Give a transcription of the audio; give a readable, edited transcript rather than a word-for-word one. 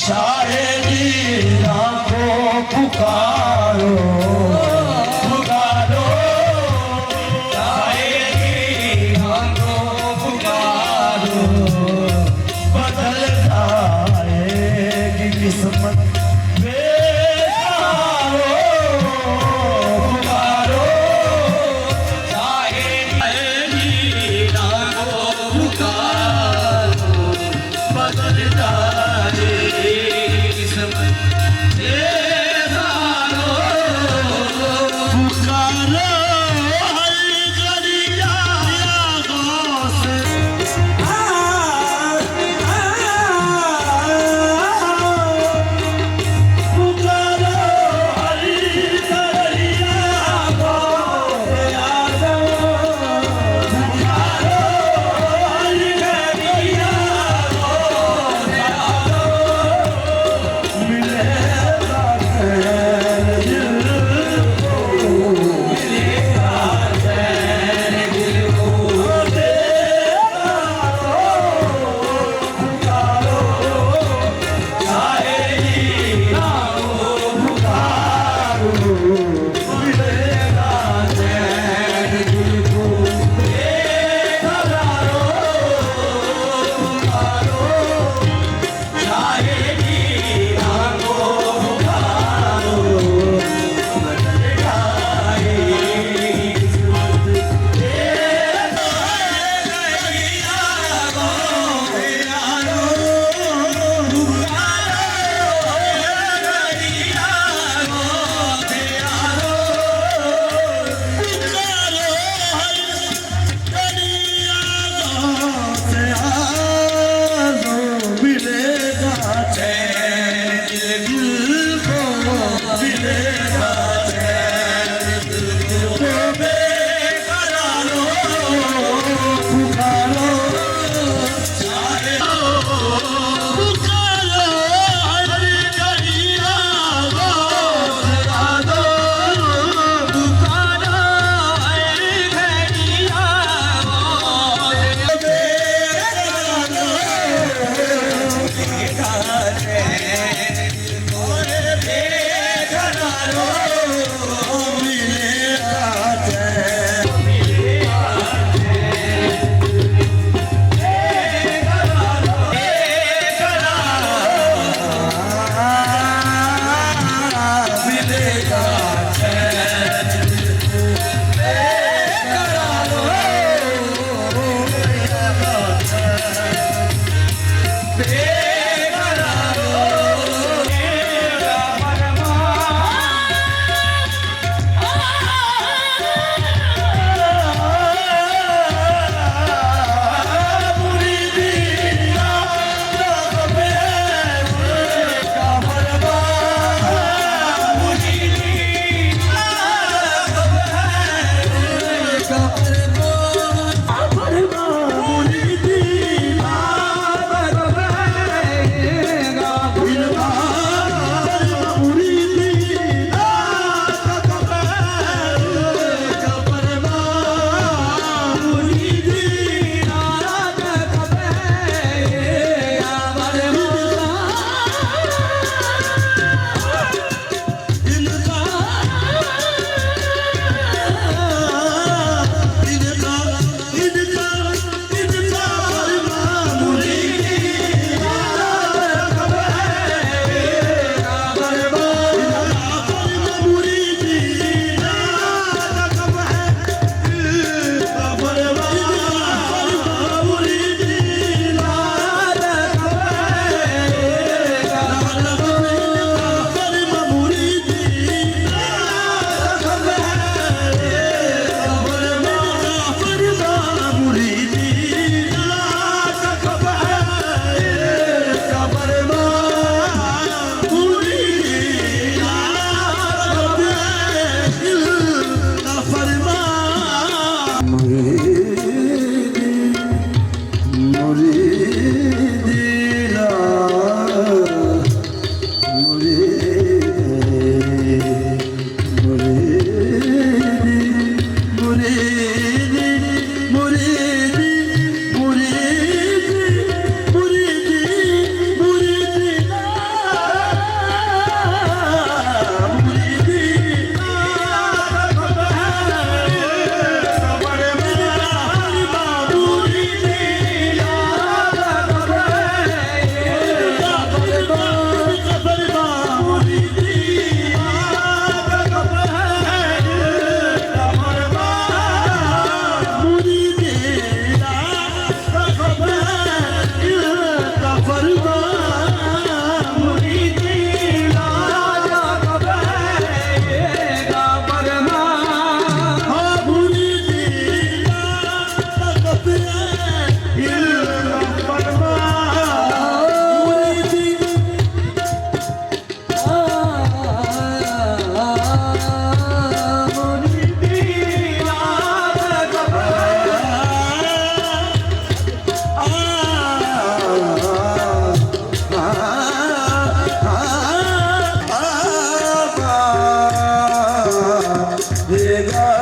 शायरी आंखों पुकारो पुकारो शायरी आंखों पुकारो बदल जाएगी किस्मत बेचारो पुकारो शायरी आंखों पुकारो बदल जाएगी किस्मत बेचारो पुकारो हर गलिया आगों से पुकारो हर गलिया आगों से आगो पुकारो हर गलिया आगों से आगो मिलेगा चैन दिल को मिलेगा चैन दिल को पुकारो शायरी आंखों पुकारो मिलेगा चैन दिल को बेकरारो पुकारो शायरी आंखों पुकारो बदल जाएगी किस्मत मिलेगा चैन दिल को मिलेगा चैन दिल को बेकरारो पुकारो पुकारो हर गलिया दो पुकारो हर गलिया मिलेगा